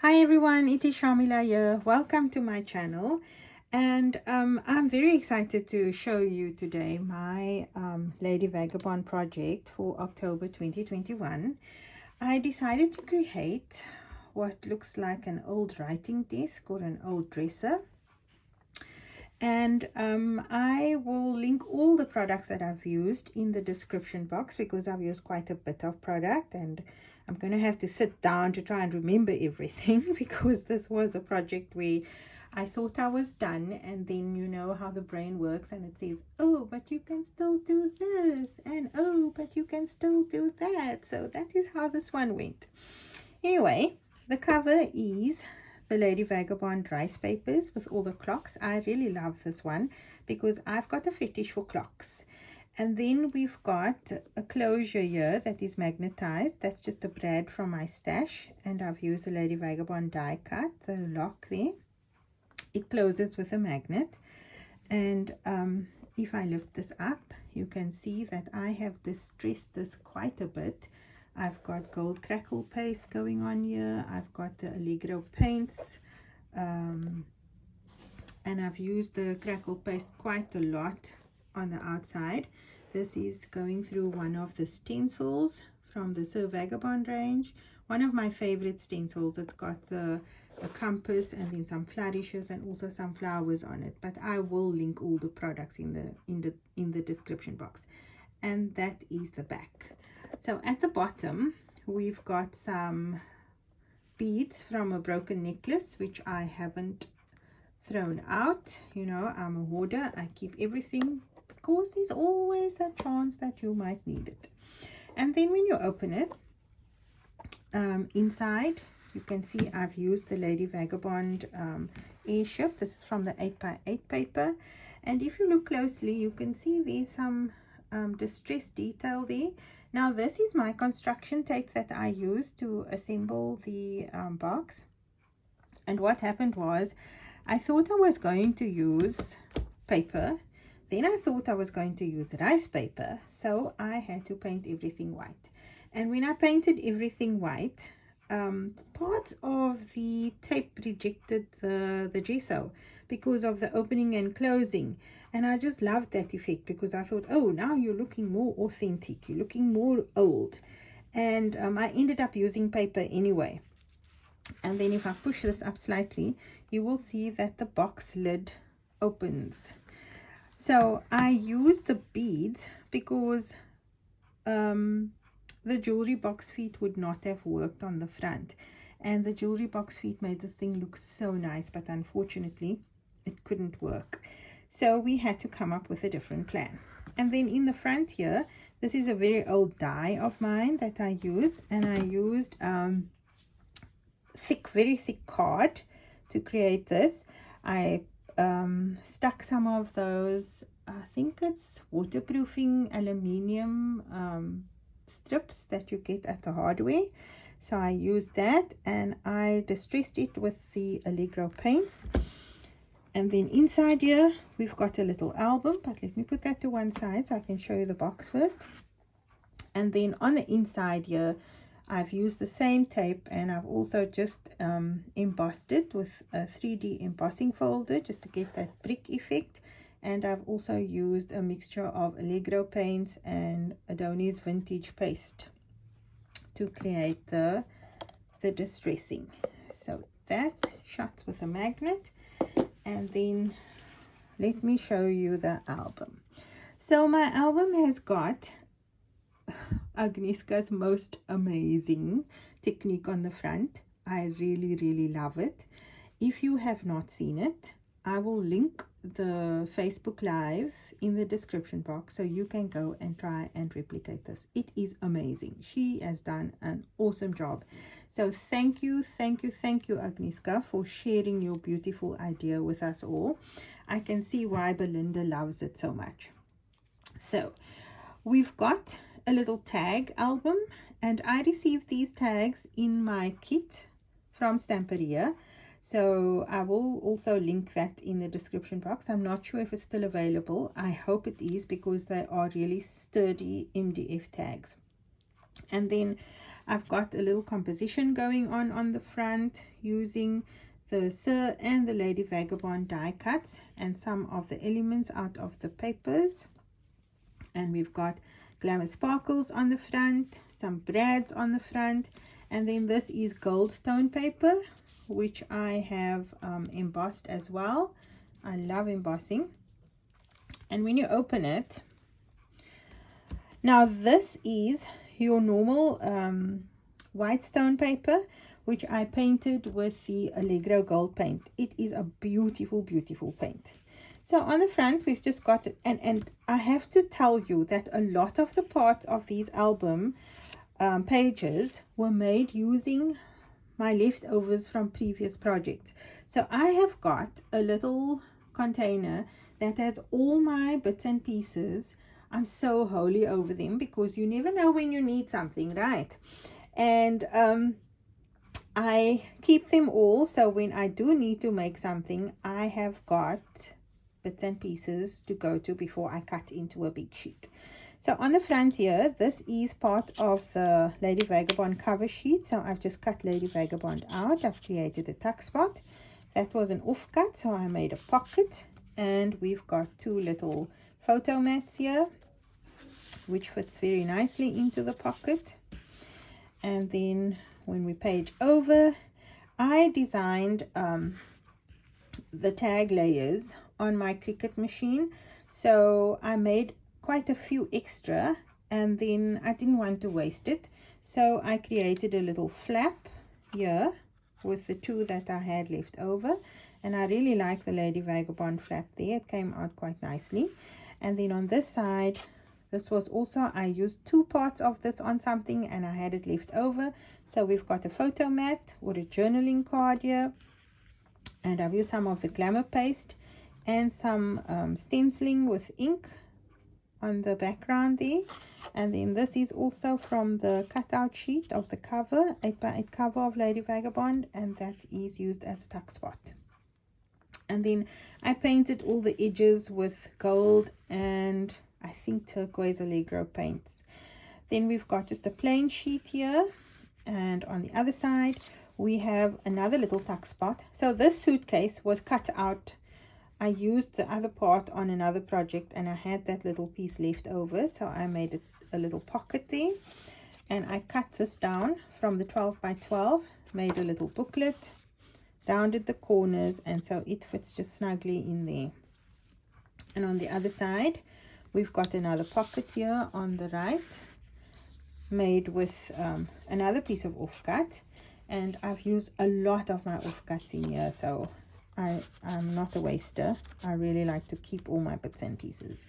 Hi everyone, it is Shamila here. Welcome to my channel, and I'm very excited to show you today my Lady Vagabond project for October 2021. I decided to create what looks like an old writing desk or an old dresser, and I will link all the products that I've used in the description box because I've used quite a bit of product and I'm going to have to sit down to try and remember everything because this was a project where I thought I was done, and then you know how the brain works and it says, oh, but you can still do this, and oh, but you can still do that. So that is how this one went. Anyway, the cover is the Lady Vagabond rice papers with all the clocks. I really love this one because I've got a fetish for clocks. And then we've got a closure here that is magnetized. That's just a brad from my stash, and I've used a Lady Vagabond die cut, the lock there. It closes with a magnet, and if I lift this up, you can see that I have distressed this quite a bit. I've got gold crackle paste going on here. I've got the Allegro paints, and I've used the crackle paste quite a lot on the outside. This is going through one of the stencils from the Sir Vagabond range, one of my favorite stencils. It's got a compass and then some flourishes and also some flowers on it, but I will link all the products in the description box. And that is the back. So at the bottom we've got some beads from a broken necklace which I haven't thrown out. You know, I'm a hoarder. I keep everything because there's always that chance that you might need it. And then when you open it, inside you can see I've used the Lady Vagabond Airship. This is from the 8x8 paper, and if you look closely you can see there's some distressed detail there. Now this is my construction tape that I used to assemble the box, and what happened was I thought I was going to use paper, then I thought I was going to use rice paper, so I had to paint everything white. And when I painted everything white, parts of the tape rejected the gesso because of the opening and closing, and I just loved that effect because I thought, oh, now you're looking more authentic, you're looking more old. And I ended up using paper anyway. And then if I push this up slightly, you will see that the box lid opens. So I use the beads because the jewelry box feet would not have worked on the front, and the jewelry box feet made this thing look so nice, but unfortunately it couldn't work, so we had to come up with a different plan. And then in the front here, this is a very old die of mine that I used, and I used very thick card to create this. I stuck some of those, I think it's waterproofing aluminium strips that you get at the hardware. So I used that, and I distressed it with the Allegro paints. And then inside here we've got a little album, but let me put that to one side so I can show you the box first. And then on the inside here I've used the same tape, and I've also just embossed it with a 3D embossing folder just to get that brick effect. And I've also used a mixture of Allegro paints and Adonis vintage paste to create the distressing. So that shuts with a magnet. And then let me show you the album. So my album has got Agnieszka's most amazing technique on the front. I really love it. If you have not seen it, I will link the Facebook Live in the description box so you can go and try and replicate this. It is amazing. She has done an awesome job. So thank you Agnieszka, for sharing your beautiful idea with us all. I can see why Belinda loves it so much. So we've got a little tag album, and I received these tags in my kit from Stamperia. So I will also link that in the description box. I'm not sure if it's still available. I hope it is because they are really sturdy MDF tags. And then I've got a little composition going on the front using the Sir and the Lady Vagabond die cuts and some of the elements out of the papers. And we've got glamour sparkles on the front, some brads on the front, and then this is gold stone paper, which I have embossed as well. I love embossing. And when you open it, now this is your normal white stone paper, which I painted with the Allegro Gold paint. It is a beautiful, beautiful paint. So on the front, we've just got, and I have to tell you that a lot of the parts of these album pages were made using my leftovers from previous projects. So I have got a little container that has all my bits and pieces. I'm so holy over them because you never know when you need something, right? And I keep them all, so when I do need to make something, I have got bits and pieces to go to before I cut into a big sheet. So on the front here, this is part of the Lady Vagabond cover sheet. So I've just cut Lady Vagabond out. I've created a tuck spot. That was an offcut, so I made a pocket. And we've got two little photo mats here, which fits very nicely into the pocket. And then when we page over, I designed the tag layers on my Cricut machine. So I made quite a few extra, and then I didn't want to waste it. So I created a little flap here with the two that I had left over. And I really like the Lady Vagabond flap there. It came out quite nicely. And then on this side, this was also, I used two parts of this on something and I had it left over. So we've got a photo mat or a journaling card here. And I've used some of the glamour paste and some stenciling with ink on the background there. And then this is also from the cutout sheet of the cover, 8x8 cover of Lady Vagabond, and that is used as a tuck spot. And then I painted all the edges with gold and I think turquoise Allegro paints. Then we've got just a plain sheet here, and on the other side we have another little tuck spot. So this suitcase was cut out. I used the other part on another project and I had that little piece left over, so I made it a little pocket there. And I cut this down from the 12x12, made a little booklet, rounded the corners, and so it fits just snugly in there. And on the other side we've got another pocket here on the right, made with another piece of offcut, and I've used a lot of my offcuts in here, so I'm not a waster. I really like to keep all my bits and pieces.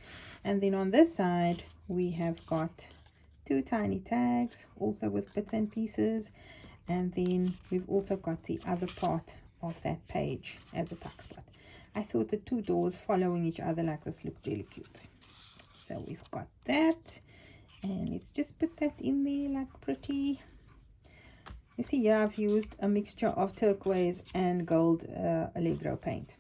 And then on this side we have got two tiny tags also with bits and pieces, and then we've also got the other part of that page as a tuck spot. I thought the two doors following each other like this looked really cute. So we've got that, and let's just put that in there like pretty. You see here I've used a mixture of turquoise and gold Allegro paint.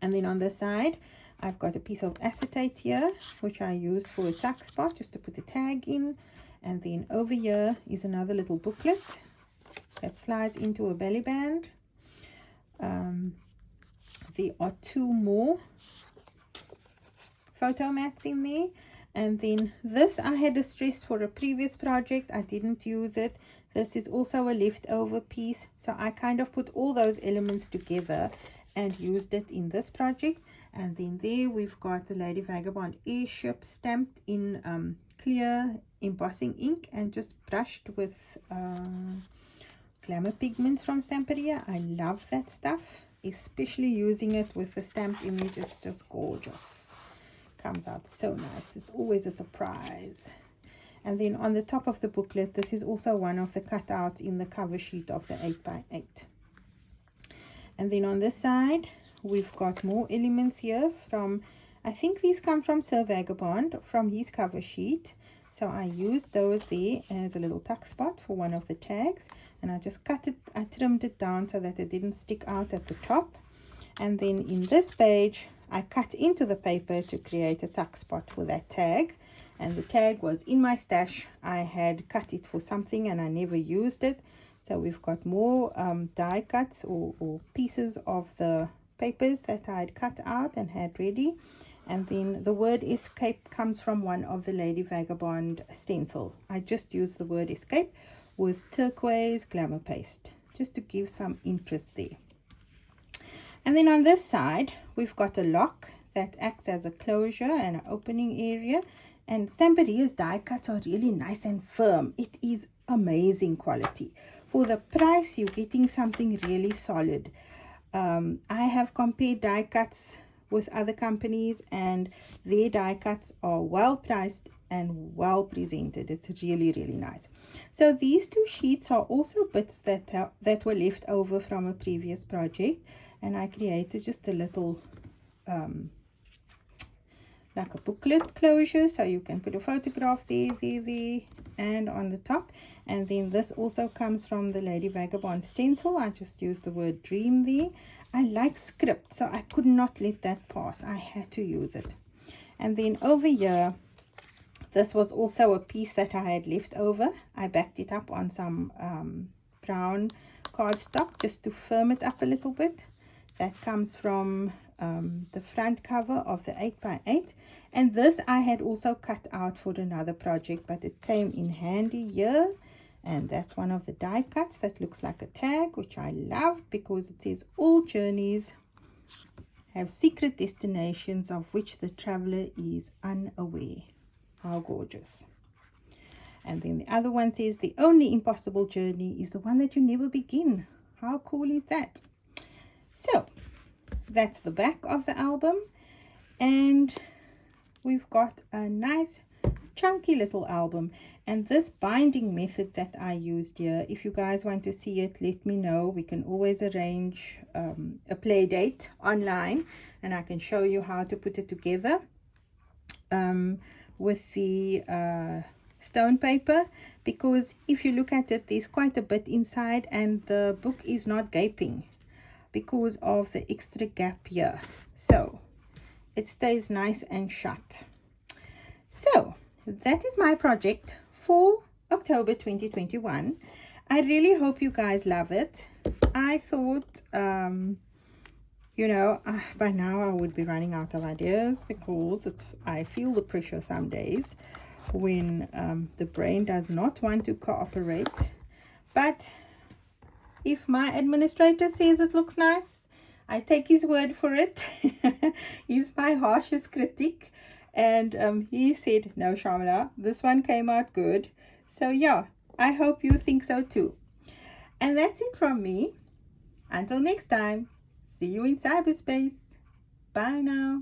And then on the side I've got a piece of acetate here, which I used for a tuck spot just to put a tag in. And then over here is another little booklet that slides into a belly band. There are two more photo mats in there, and then this I had distressed for a previous project. I didn't use it. This is also a leftover piece, so I kind of put all those elements together and used it in this project. And then there we've got the Lady Vagabond Airship stamped in clear embossing ink and just brushed with glamour pigments from Stamperia. I love that stuff, especially using it with the stamped image. It's just gorgeous. Comes out so nice. It's always a surprise. And then on the top of the booklet, this is also one of the cutouts in the cover sheet of the 8x8. And then on this side we've got more elements here from, I think these come from Sir Vagabond, from his cover sheet. So I used those there as a little tuck spot for one of the tags, and I just cut it, I trimmed it down so that it didn't stick out at the top. And then in this page I cut into the paper to create a tuck spot for that tag, and the tag was in my stash. I had cut it for something and I never used it. So we've got more die cuts or pieces of the papers that I had cut out and had ready. And then the word escape comes from one of the Lady Vagabond stencils. I just used the word escape with turquoise glamour paste just to give some interest there. And then on this side we've got a lock that acts as a closure and an opening area. And Stamperia's die cuts are really nice and firm. It is amazing quality. For the price, you're getting something really solid. I have compared die cuts with other companies, and their die cuts are well priced and well presented. It's really, really nice. So these two sheets are also bits that were left over from a previous project, and I created just a little like a booklet closure, so you can put a photograph there, and on the top. And then this also comes from the Lady Vagabond stencil. I just used the word dream there. I like script, so I could not let that pass. I had to use it. And then over here, this was also a piece that I had left over. I backed it up on some brown cardstock just to firm it up a little bit. That comes from the front cover of the 8x8, and this I had also cut out for another project, but it came in handy here. And that's one of the die cuts that looks like a tag, which I love because it says all journeys have secret destinations of which the traveler is unaware. How gorgeous. And then the other one says the only impossible journey is the one that you never begin. How cool is that? So that's the back of the album, and we've got a nice chunky little album. And this binding method that I used here, if you guys want to see it, let me know. We can always arrange a play date online, and I can show you how to put it together with the stone paper, because if you look at it, there's quite a bit inside, and the book is not gaping because of the extra gap here, so it stays nice and shut. So that is my project for October 2021. I really hope you guys love it. I thought you know, by now I would be running out of ideas, because I feel the pressure some days when the brain does not want to cooperate. But if my administrator says it looks nice, I take his word for it. He's my harshest critic, and he said, no, Shamila, this one came out good. So yeah, I hope you think so too. And that's it from me. Until next time, see you in cyberspace. Bye now.